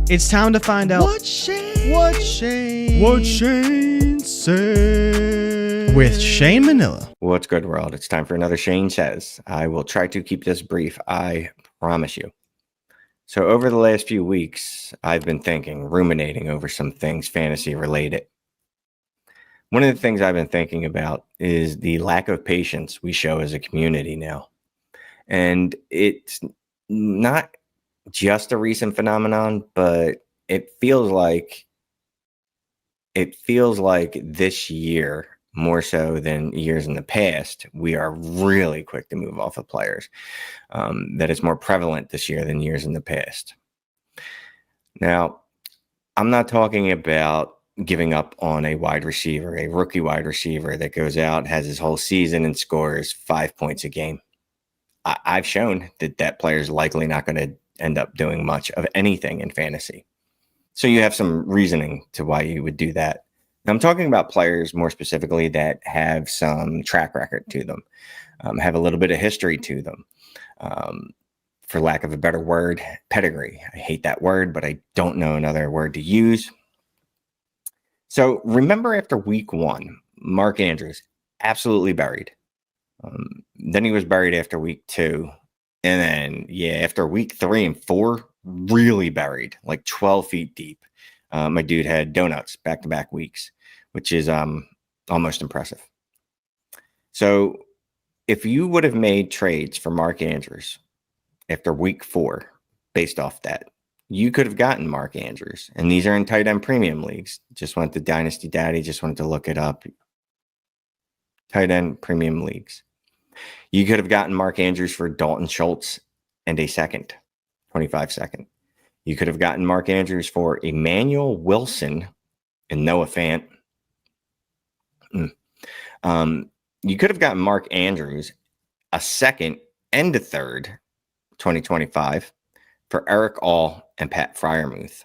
It's time to find out What Shane said with Shane Manila. What's good, world? It's time for another Shane Says. I will try to keep this brief, I promise you. So over the last few weeks, I've been ruminating over some things fantasy related. One of the things I've been thinking about is the lack of patience we show as a community now. And it's not just a recent phenomenon, but it feels like this year, more so than years in the past, we are really quick to move off of players. That is more prevalent this year than years in the past. Now, I'm not talking about giving up on a wide receiver, a rookie wide receiver that goes out, has his whole season and scores 5 points a game. I've shown that player is likely not going to end up doing much of anything in fantasy. So you have some reasoning to why you would do that. Now, I'm talking about players more specifically that have some track record to them, have a little bit of history to them. For lack of a better word, pedigree. I hate that word, but I don't know another word to use. So remember after week 1, Mark Andrews, absolutely buried. Then he was buried after week 2. And then, after week 3 and 4, really buried, like 12 feet deep. My dude had donuts back-to-back weeks, which is almost impressive. So if you would have made trades for Mark Andrews after week 4, based off that, you could have gotten Mark Andrews. And these are in tight end premium leagues. Just went to Dynasty Daddy, just wanted to look it up. Tight end premium leagues. You could have gotten Mark Andrews for Dalton Schultz and a second, 25 second. You could have gotten Mark Andrews for Emmanuel Wilson and Noah Fant. You could have gotten Mark Andrews a second and a third, 2025, for Eric All and Pat Freiermuth.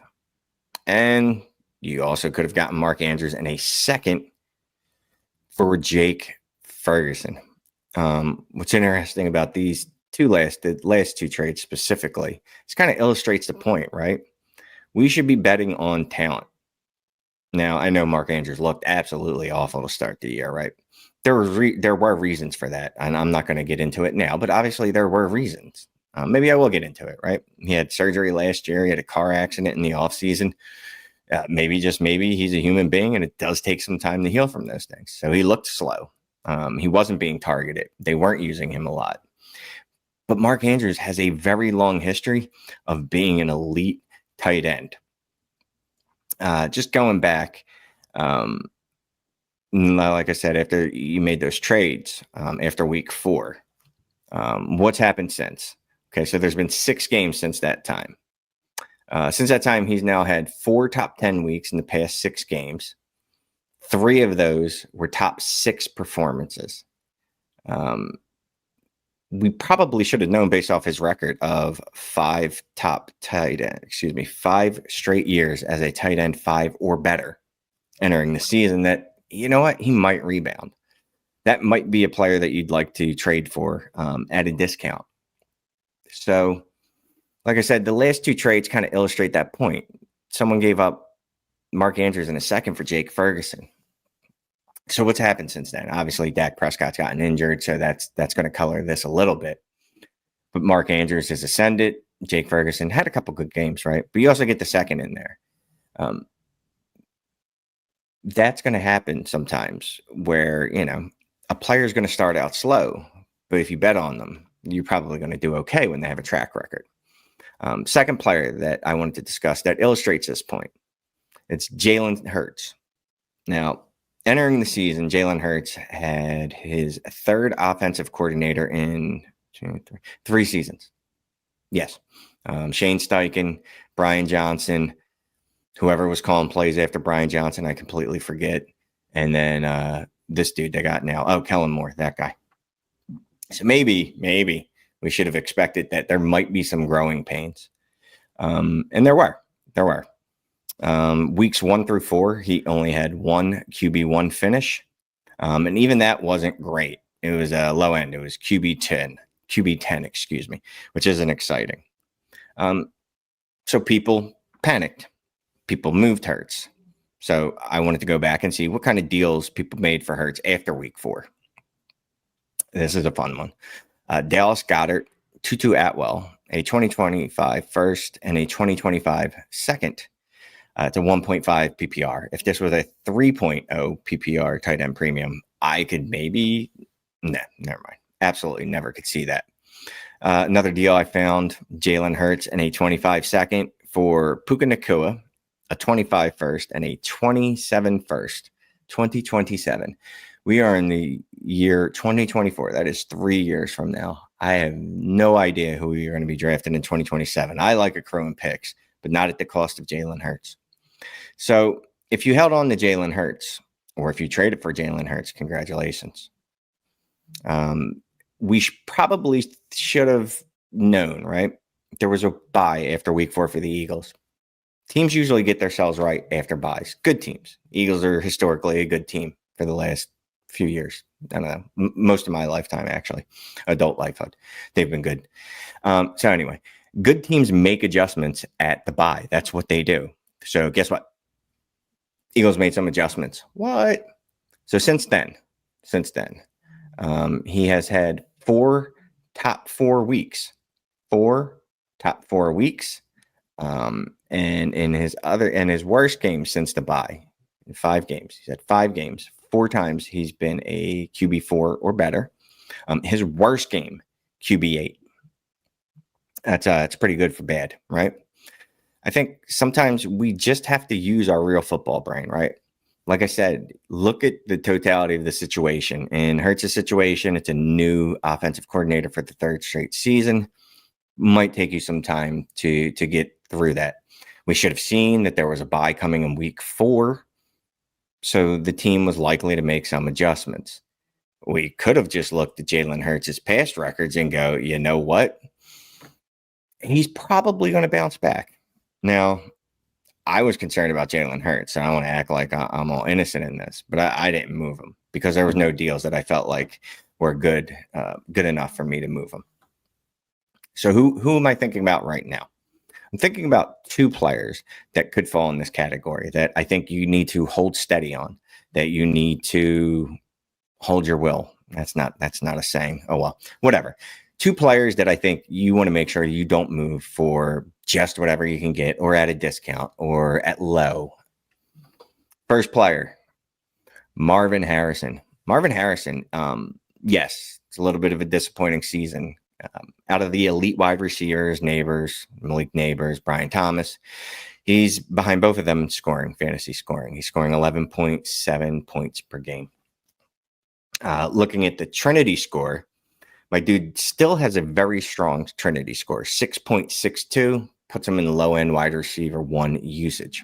And you also could have gotten Mark Andrews and a second for Jake Ferguson. What's interesting about these the last two trades specifically, this kind of illustrates the point, right? We should be betting on talent. Now, I know Mark Andrews looked absolutely awful to start the year, right? There were reasons for that, and I'm not going to get into it now, but obviously there were reasons. Maybe I will get into it, right? He had surgery last year. He had a car accident in the offseason. Maybe he's a human being, and it does take some time to heal from those things. So he looked slow. He wasn't being targeted. They weren't using him a lot. But Mark Andrews has a very long history of being an elite tight end. Just going back, like I said, after you made those trades, after week 4, what's happened since? Okay, so there's been 6 games since that time. Since that time, he's now had 4 top 10 weeks in the past 6 games. 3 of those were top 6 performances. We probably should have known based off his record of 5 straight years as a tight end 5 or better entering the season that, you know what, he might rebound. That might be a player that you'd like to trade for at a discount. So, like I said, the last 2 trades kind of illustrate that point. Someone gave up Mark Andrews in a second for Jake Ferguson. So what's happened since then? Obviously, Dak Prescott's gotten injured, so that's going to color this a little bit. But Mark Andrews has ascended. Jake Ferguson had a couple good games, right? But you also get the second in there. That's going to happen sometimes where, a player is going to start out slow, but if you bet on them, you're probably going to do okay when they have a track record. Second player that I wanted to discuss that illustrates this point, it's Jalen Hurts. Now, entering the season, Jalen Hurts had his 3rd offensive coordinator in 3 seasons. Yes. Shane Steichen, Brian Johnson, whoever was calling plays after Brian Johnson, I completely forget. And then this dude they got now. Kellen Moore, that guy. So maybe we should have expected that there might be some growing pains. And there were. Weeks 1 through 4, he only had 1 QB1 finish. And even that wasn't great. It was a low end. It was QB10, which isn't exciting. So people panicked. People moved Hurts. So I wanted to go back and see what kind of deals people made for Hurts after week 4. This is a fun one. Dallas Goedert, Tutu Atwell, a 2025 first and a 2025 second. It's a 1.5 PPR. If this was a 3.0 PPR tight end premium, I could maybe, never mind. Absolutely never could see that. Another deal I found, Jalen Hurts and a 25 second for Puka Nacua, a 25 first and a 27 first, 2027. We are in the year 2024. That is 3 years from now. I have no idea who we are going to be drafted in 2027. I like accruing picks, but not at the cost of Jalen Hurts. So if you held on to Jalen Hurts, or if you traded for Jalen Hurts, congratulations. We probably should have known, right? There was a bye after week 4 for the Eagles. Teams usually get themselves right after byes. Good teams. Eagles are historically a good team for the last few years. I don't know, most of my lifetime, actually, adult lifehood. They've been good. So anyway, good teams make adjustments at the bye. That's what they do. So guess what? Eagles made some adjustments. What? So since then, he has had 4 top 4 weeks. 4 top 4 weeks. And in his worst game since the bye, 5 games. He's had 5 games. 4 times he's been a QB4 or better. His worst game, QB8. It's pretty good for bad, right? I think sometimes we just have to use our real football brain, right? Like I said, look at the totality of the situation. In Hurts' situation, it's a new offensive coordinator for the 3rd straight season. Might take you some time to get through that. We should have seen that there was a bye coming in week 4. So the team was likely to make some adjustments. We could have just looked at Jalen Hurts' past records and go, you know what? He's probably going to bounce back. Now, I was concerned about Jalen Hurts, and I want to act like I'm all innocent in this, but I didn't move him because there was no deals that I felt like were good enough for me to move him. So who am I thinking about right now? I'm thinking about 2 players that could fall in this category that I think you need to hold steady on, that you need to hold your will. That's not a saying. Oh, well, whatever. 2 players that I think you want to make sure you don't move for just whatever you can get or at a discount or at low. First player, Marvin Harrison. Marvin Harrison, yes, it's a little bit of a disappointing season. Out of the elite wide receivers, Malik Neighbors, Brian Thomas, he's behind both of them in scoring, fantasy scoring. He's scoring 11.7 points per game. Looking at the Trinity score, my dude still has a very strong Trinity score, 6.62, puts him in the low-end wide receiver 1 usage.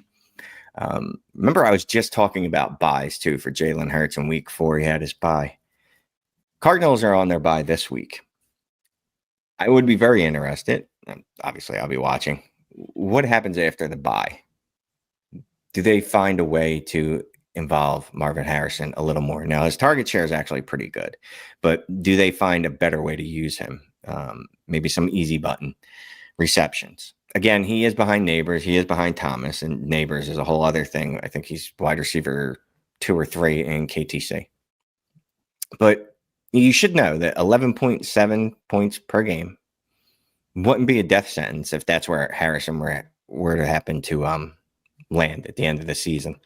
Remember, I was just talking about buys, too, for Jalen Hurts in week 4. He had his bye. Cardinals are on their bye this week. I would be very interested. Obviously, I'll be watching. What happens after the bye? Do they find a way to involve Marvin Harrison a little more? Now, his target share is actually pretty good, but do they find a better way to use him? Maybe some easy button receptions. Again, he is behind Neighbors. He is behind Thomas, and Neighbors is a whole other thing. I think he's wide receiver 2 or 3 in KTC. But you should know that 11.7 points per game wouldn't be a death sentence if that's where Harrison were to happen to land at the end of the season.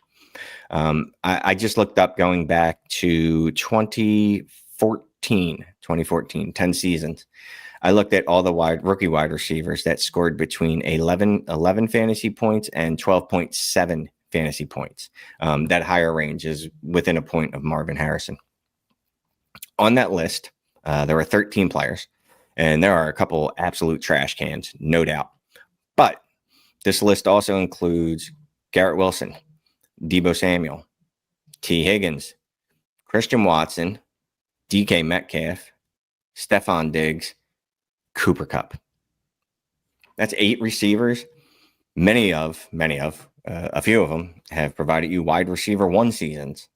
I just looked up going back to 2014, 10 seasons. I looked at all the rookie wide receivers that scored between 11 fantasy points and 12.7 fantasy points. That higher range is within a point of Marvin Harrison. On that list, there were 13 players, and there are a couple absolute trash cans, no doubt. But this list also includes Garrett Wilson, Deebo Samuel, T. Higgins, Christian Watson, DK Metcalf, Stephon Diggs, Cooper Kupp. That's 8 receivers. A few of them have provided you wide receiver 1 seasons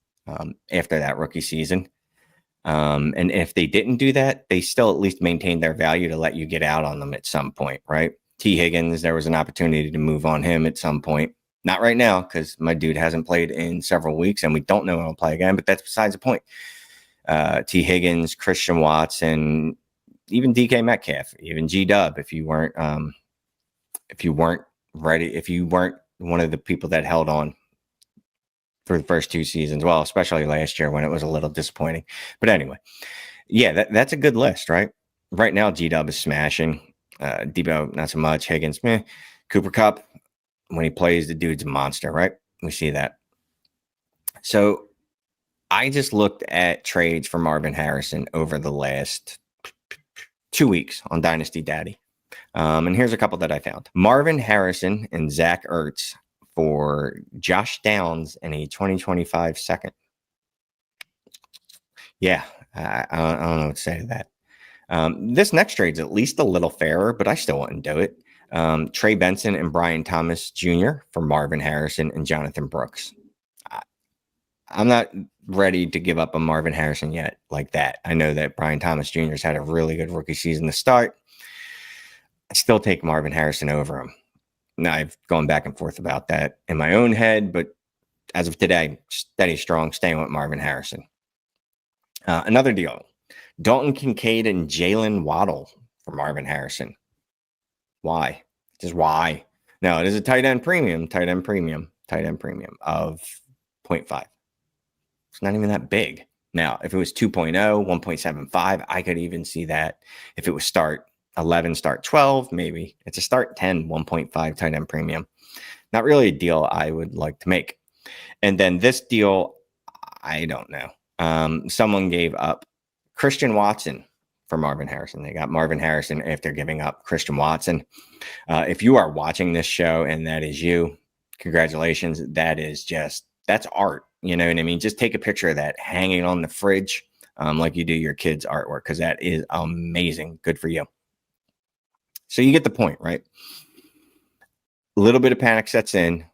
after that rookie season. And if they didn't do that, they still at least maintained their value to let you get out on them at some point, right? T. Higgins, there was an opportunity to move on him at some point. Not right now, because my dude hasn't played in several weeks, and we don't know when he'll play again, but that's besides the point. T. Higgins, Christian Watson, even DK Metcalf, even G-Dub, if you weren't ready, if you weren't one of the people that held on for the first 2 seasons, well, especially last year when it was a little disappointing. But anyway, yeah, that's a good list, right? Right now, G-Dub is smashing. Debo, not so much. Higgins, meh. Cooper Kupp, when he plays, the dude's a monster, right? We see that. So I just looked at trades for Marvin Harrison over the last 2 weeks on Dynasty Daddy. And here's a couple that I found. Marvin Harrison and Zach Ertz for Josh Downs and a 2025 second. Yeah, I don't know what to say to that. This next trade's at least a little fairer, but I still wouldn't do it. Trey Benson and Brian Thomas Jr. for Marvin Harrison and Jonathan Brooks. I'm not ready to give up on Marvin Harrison yet like that. I know that Brian Thomas Jr. has had a really good rookie season to start. I still take Marvin Harrison over him. Now, I've gone back and forth about that in my own head, but as of today, steady strong, staying with Marvin Harrison. Another deal. Dalton Kincaid and Jalen Waddle for Marvin Harrison. Why? Just why? No, it is a tight end premium of 0.5. It's not even that big. Now, if it was 2.0, 1.75, I could even see that. If it was start 11, start 12, maybe. It's a start 10, 1.5 tight end premium. Not really a deal I would like to make. And then this deal, I don't know. Someone gave up Christian Watson for Marvin Harrison. They got Marvin Harrison after giving up Christian Watson. If you are watching this show and that is you, congratulations. That's art. You know what I mean? Just take a picture of that hanging on the fridge like you do your kids' artwork, because that is amazing. Good for you. So you get the point, right? A little bit of panic sets in.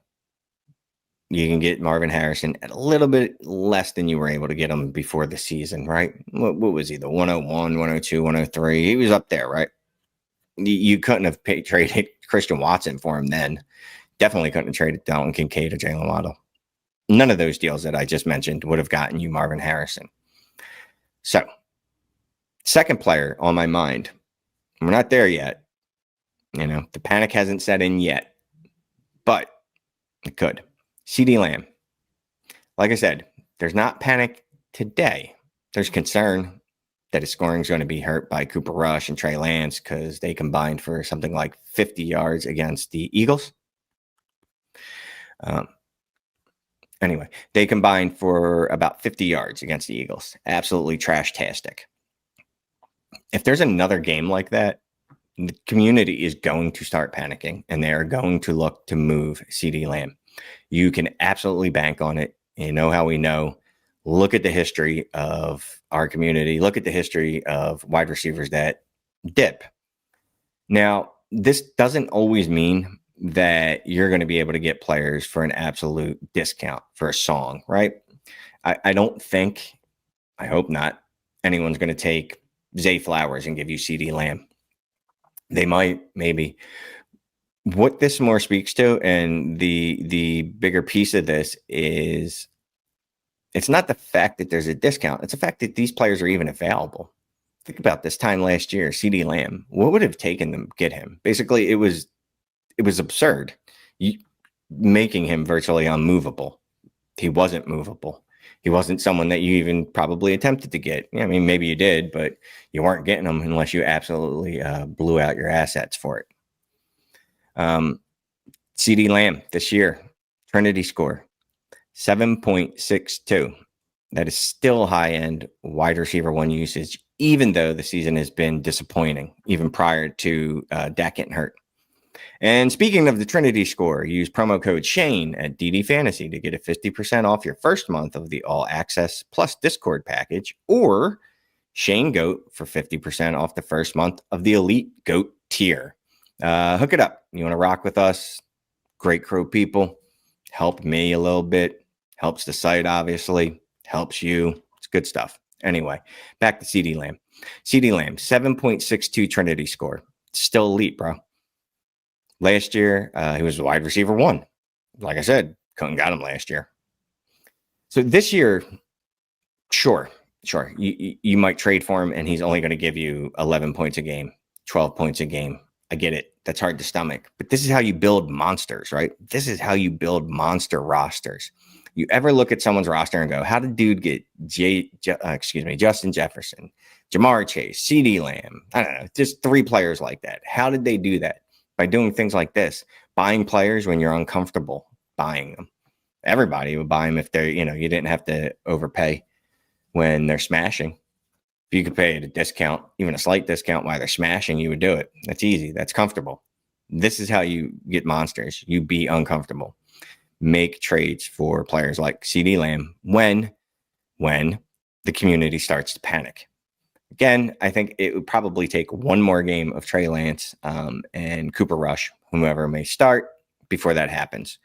You can get Marvin Harrison at a little bit less than you were able to get him before the season, right? What was he? The 101, 102, 103? He was up there, right? You couldn't have traded Christian Watson for him then. Definitely couldn't have traded Dalton Kincaid or Jalen Waddle. None of those deals that I just mentioned would have gotten you Marvin Harrison. So, second player on my mind. We're not there yet. You know, the panic hasn't set in yet, but it could. CeeDee Lamb. Like I said, there's not panic today. There's concern that his scoring is going to be hurt by Cooper Rush and Trey Lance because they combined for something like 50 yards against the Eagles. Anyway, they combined for about 50 yards against the Eagles. Absolutely trash-tastic. If there's another game like that, the community is going to start panicking, and they are going to look to move CeeDee Lamb. You can absolutely bank on it. You know how we know. Look at the history of our community. Look at the history of wide receivers that dip. Now, this doesn't always mean that you're going to be able to get players for an absolute discount for a song, right? I don't think, I hope not, anyone's going to take Zay Flowers and give you CeeDee Lamb. They might, maybe. What this more speaks to, and the bigger piece of this is, it's not the fact that there's a discount. It's the fact that these players are even available. Think about this time last year, CeeDee Lamb. What would have taken them to get him? Basically, it was absurd, making him virtually unmovable. He wasn't movable. He wasn't someone that you even probably attempted to get. I mean, maybe you did, but you weren't getting him unless you absolutely blew out your assets for it. CeeDee Lamb this year, Trinity score, 7.62. That is still high-end wide receiver one usage, even though the season has been disappointing, even prior to Dak getting hurt. And speaking of the Trinity score, use promo code Shane at DD Fantasy to get a 50% off your first month of the All Access Plus Discord package, or Shane Goat for 50% off the first month of the Elite Goat tier. Hook it up. You want to rock with us? Great crew people. Help me a little bit. Helps the site, obviously. Helps you. It's good stuff. Anyway, back to CeeDee Lamb. CeeDee Lamb, 7.62 Trinity score. Still elite, bro. Last year, he was the wide receiver 1. Like I said, couldn't got him last year. So this year, sure, you might trade for him, and he's only going to give you 11 points a game, 12 points a game. I get it. That's hard to stomach. But this is how you build monsters, right? This is how you build monster rosters. You ever look at someone's roster and go, how did dude get Justin Jefferson, Jamar Chase, CeeDee Lamb? I don't know, just 3 players like that. How did they do that? By doing things like this, buying players when you're uncomfortable buying them. Everybody would buy them if they're, you didn't have to overpay when they're smashing. If you could pay at a discount, even a slight discount while they're smashing, you would do it. That's easy. That's comfortable. This is how you get monsters. You be uncomfortable. Make trades for players like CeeDee Lamb when the community starts to panic. Again, I think it would probably take one more game of Trey Lance and Cooper Rush, whomever may start, before that happens.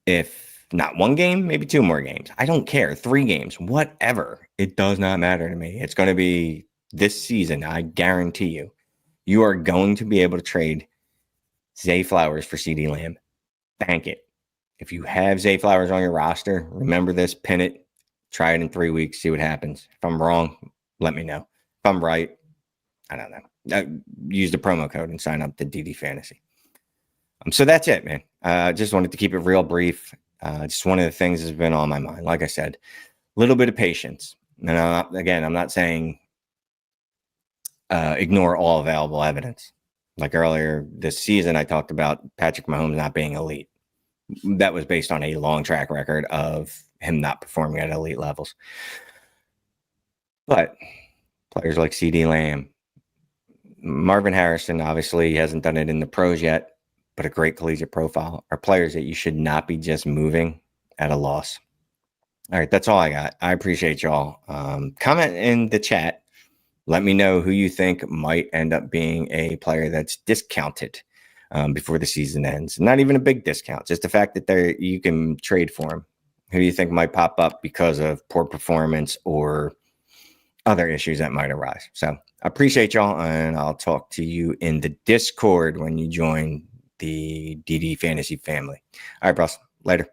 If not one game, maybe 2 more games. I don't care. 3 games, whatever. It does not matter to me. It's going to be this season. I guarantee you, you are going to be able to trade Zay Flowers for CeeDee Lamb. Bank it. If you have Zay Flowers on your roster, remember this, pin it, try it in 3 weeks, see what happens. If I'm wrong, let me know. If I'm right, I don't know. Use the promo code and sign up to DD Fantasy. So that's it, man. Just wanted to keep it real brief. Just one of the things that's been on my mind. Like I said, a little bit of patience. And I'm not saying ignore all available evidence. Like earlier this season, I talked about Patrick Mahomes not being elite. That was based on a long track record of him not performing at elite levels. But players like CeeDee Lamb, Marvin Harrison, obviously hasn't done it in the pros yet, but a great collegiate profile, are players that you should not be just moving at a loss. All right, that's all I got. I appreciate y'all. Comment in the chat. Let me know who you think might end up being a player that's discounted before the season ends. Not even a big discount, just the fact that you can trade for him. Who do you think might pop up because of poor performance or other issues that might arise? So I appreciate y'all, and I'll talk to you in the Discord when you join the DD Fantasy family. All right, bros. Later.